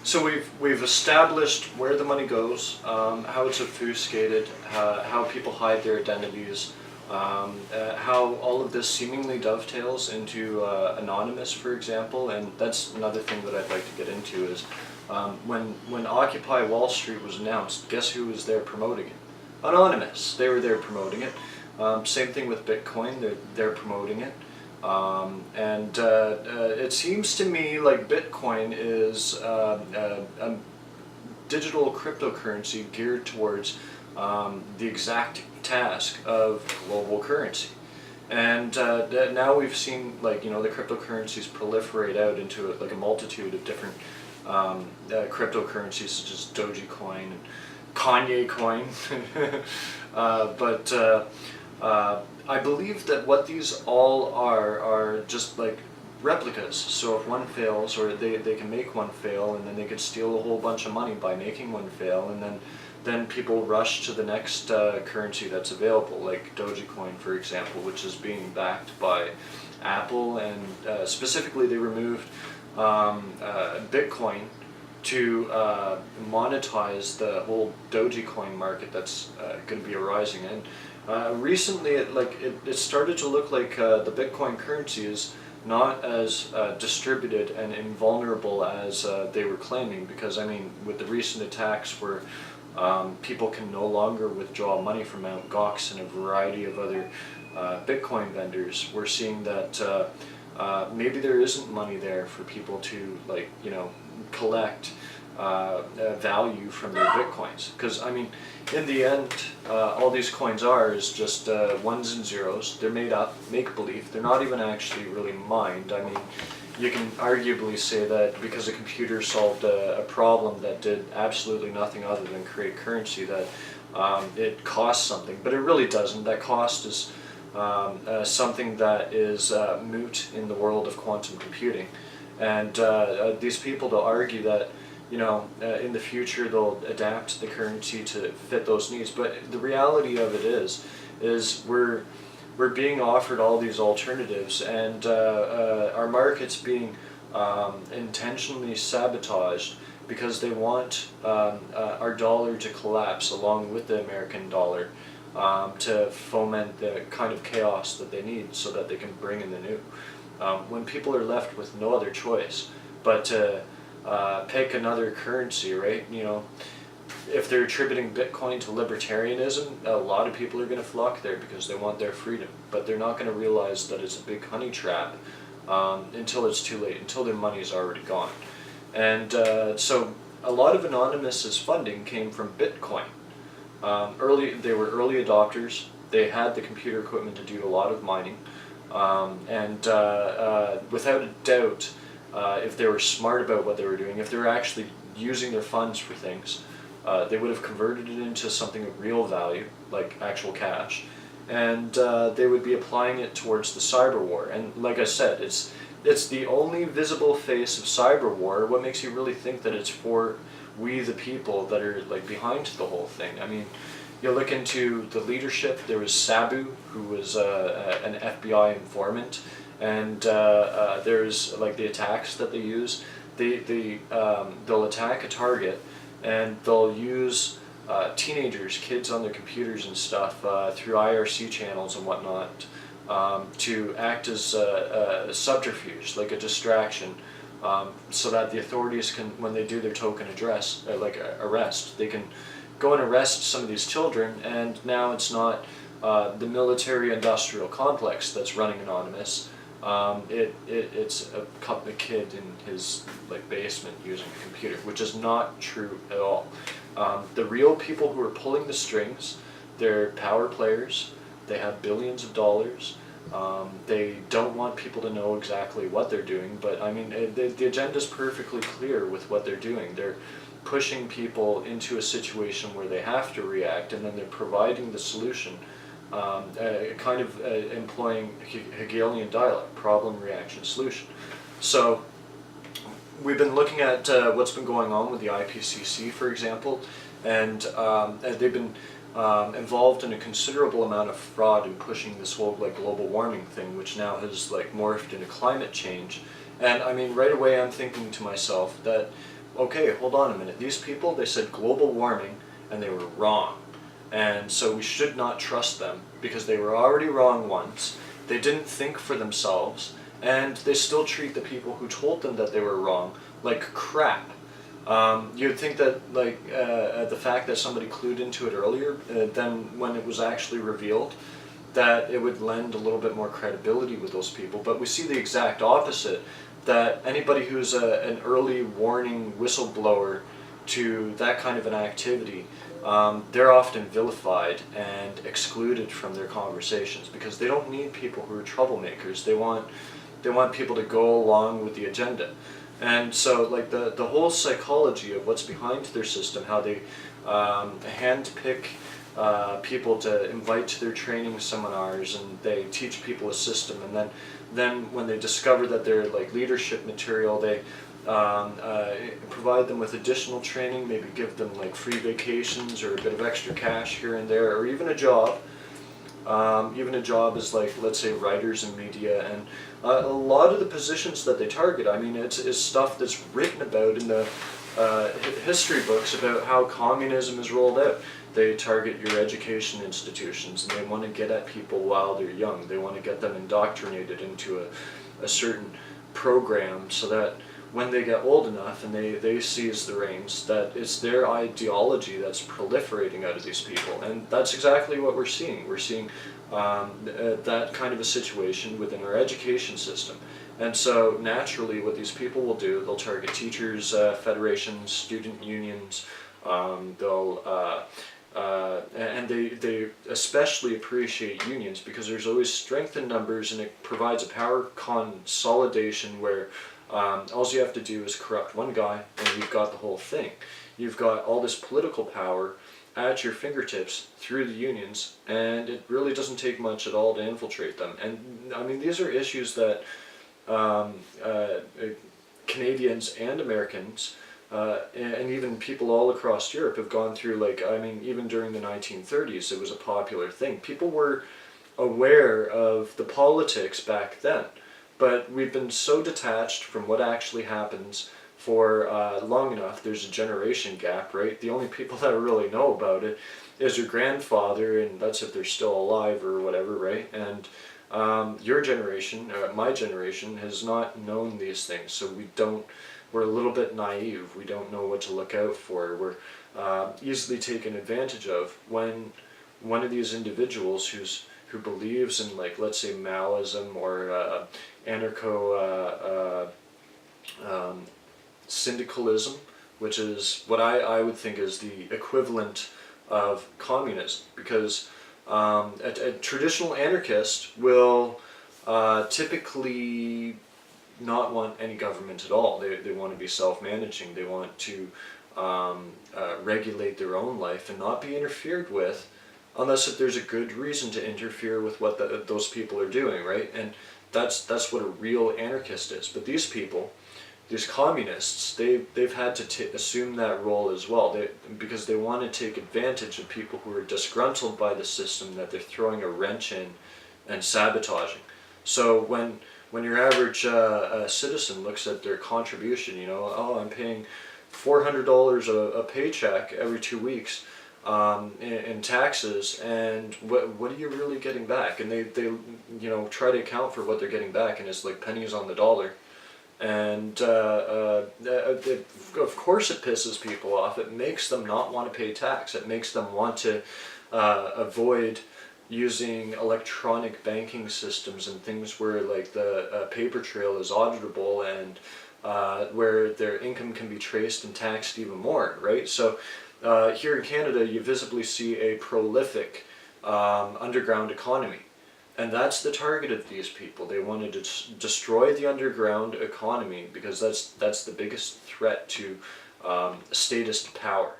So we've established where the money goes, how it's obfuscated, how people hide their identities, how all of this seemingly dovetails into Anonymous, for example, and that's another thing that I'd like to get into is when Occupy Wall Street was announced, guess who was there promoting it? Anonymous. They were there promoting it. Same thing with Bitcoin. They're promoting it. It seems to me like Bitcoin is a digital cryptocurrency geared towards the exact task of global currency. And now we've seen, like, the cryptocurrencies proliferate out into like a multitude of different cryptocurrencies such as Dogecoin and Kanye coin. I believe that what these all are just like replicas. So if one fails, or they can make one fail, and then they could steal a whole bunch of money by making one fail, and then people rush to the next currency that's available, like Dogecoin, for example, which is being backed by Apple, and specifically they removed Bitcoin to monetize the whole Dogecoin market that's going to be arising. And recently it started to look like the Bitcoin currency is not as distributed and invulnerable as they were claiming, because I mean, with the recent attacks where people can no longer withdraw money from Mt. Gox and a variety of other Bitcoin vendors, we're seeing that maybe there isn't money there for people to collect value from their Bitcoins. Because I mean, in the end, all these coins is just ones and zeros. They're made up, make-believe. They're not even actually really mined. I mean, you can arguably say that because a computer solved a problem that did absolutely nothing other than create currency, that it costs something, but it really doesn't. That cost is something that is moot in the world of quantum computing. And these people, they'll argue that in the future they'll adapt the currency to fit those needs. But the reality of it is we're being offered all these alternatives, and our market's being intentionally sabotaged because they want our dollar to collapse along with the American dollar to foment the kind of chaos that they need so that they can bring in the new. When people are left with no other choice but to pick another currency, right? If they're attributing Bitcoin to libertarianism, a lot of people are going to flock there because they want their freedom, but they're not going to realize that it's a big honey trap until it's too late, until their money is already gone. And so a lot of Anonymous's funding came from Bitcoin. They were early adopters. They had the computer equipment to do a lot of mining. Without a doubt, if they were smart about what they were doing, if they were actually using their funds for things, they would have converted it into something of real value, like actual cash, and they would be applying it towards the cyber war. And like I said, it's the only visible face of cyber war. What makes you really think that it's for we the people that are behind the whole thing? I mean, you look into the leadership. There was Sabu, who was an FBI informant, and there's the attacks that they use. They'll attack a target, and they'll use teenagers, kids on their computers and stuff through IRC channels and whatnot to act as a subterfuge, like a distraction, so that the authorities can, when they do their token arrest, they can go and arrest some of these children. And now it's not the military-industrial complex that's running Anonymous. It's a kid in his basement using a computer, which is not true at all. The real people who are pulling the strings, they're power players. They have billions of dollars. They don't want people to know exactly what they're doing, but I mean, the agenda's perfectly clear with what they're doing. They're pushing people into a situation where they have to react, and then they're providing the solution, kind of employing Hegelian dialogue, problem, reaction, solution. So we've been looking at what's been going on with the IPCC, for example, and they've been involved in a considerable amount of fraud in pushing this whole global warming thing, which now has morphed into climate change. And I mean, right away I'm thinking to myself that okay, hold on a minute. These people, they said global warming, and they were wrong. And so we should not trust them because they were already wrong once. They didn't think for themselves, and they still treat the people who told them that they were wrong like crap. You'd think that the fact that somebody clued into it earlier than when it was actually revealed, that it would lend a little bit more credibility with those people. But we see the exact opposite, that anybody who's an early warning whistleblower to that kind of an activity, they're often vilified and excluded from their conversations because they don't need people who are troublemakers. They want people to go along with the agenda. And so like the whole psychology of what's behind their system, how they handpick people to invite to their training seminars, and they teach people a system, and then when they discover that they're like leadership material, they provide them with additional training, maybe give them like free vacations or a bit of extra cash here and there, or even a job. Even a job as like, let's say, writers in media, and a lot of the positions that they target, I mean, it's stuff that's written about in the history books about how communism is rolled out. They target your education institutions, and they want to get at people while they're young. They want to get them indoctrinated into a certain program so that when they get old enough and they seize the reins, that it's their ideology that's proliferating out of these people. And that's exactly what we're seeing. We're seeing that kind of a situation within our education system. And so naturally what these people will do, they'll target teachers, federations, student unions, and they especially appreciate unions because there's always strength in numbers, and it provides a power consolidation where all you have to do is corrupt one guy and you've got the whole thing. You've got all this political power at your fingertips through the unions, and it really doesn't take much at all to infiltrate them. And I mean, these are issues that Canadians and Americans and even people all across Europe have gone through. Like, I mean, even during the 1930s, it was a popular thing. People were aware of the politics back then, but we've been so detached from what actually happens for long enough. There's a generation gap, right? The only people that really know about it is your grandfather, and that's if they're still alive or whatever, right? And your generation, my generation, has not known these things, so we're a little bit naive. We don't know what to look out for. We're easily taken advantage of when one of these individuals who believes in, like, let's say Maoism or anarcho syndicalism, which is what I would think is the equivalent of communism, because a traditional anarchist will typically not want any government at all. They want to be self-managing. They want to regulate their own life and not be interfered with, unless if there's a good reason to interfere with what those people are doing, right? And that's what a real anarchist is. But these people, these communists, they've had to assume that role as well, because they want to take advantage of people who are disgruntled by the system that they're throwing a wrench in and sabotaging. So when your average citizen looks at their contribution, you know, oh, I'm paying $400 a paycheck every 2 weeks in taxes, and what are you really getting back? And they you know, try to account for what they're getting back, and it's like pennies on the dollar. And of course it pisses people off. It makes them not want to pay tax. It makes them want to avoid using electronic banking systems and things where, like, the paper trail is auditable, and where their income can be traced and taxed even more, right? So here in Canada, you visibly see a prolific underground economy. And that's the target of these people. They wanted to destroy the underground economy because that's the biggest threat to statist power.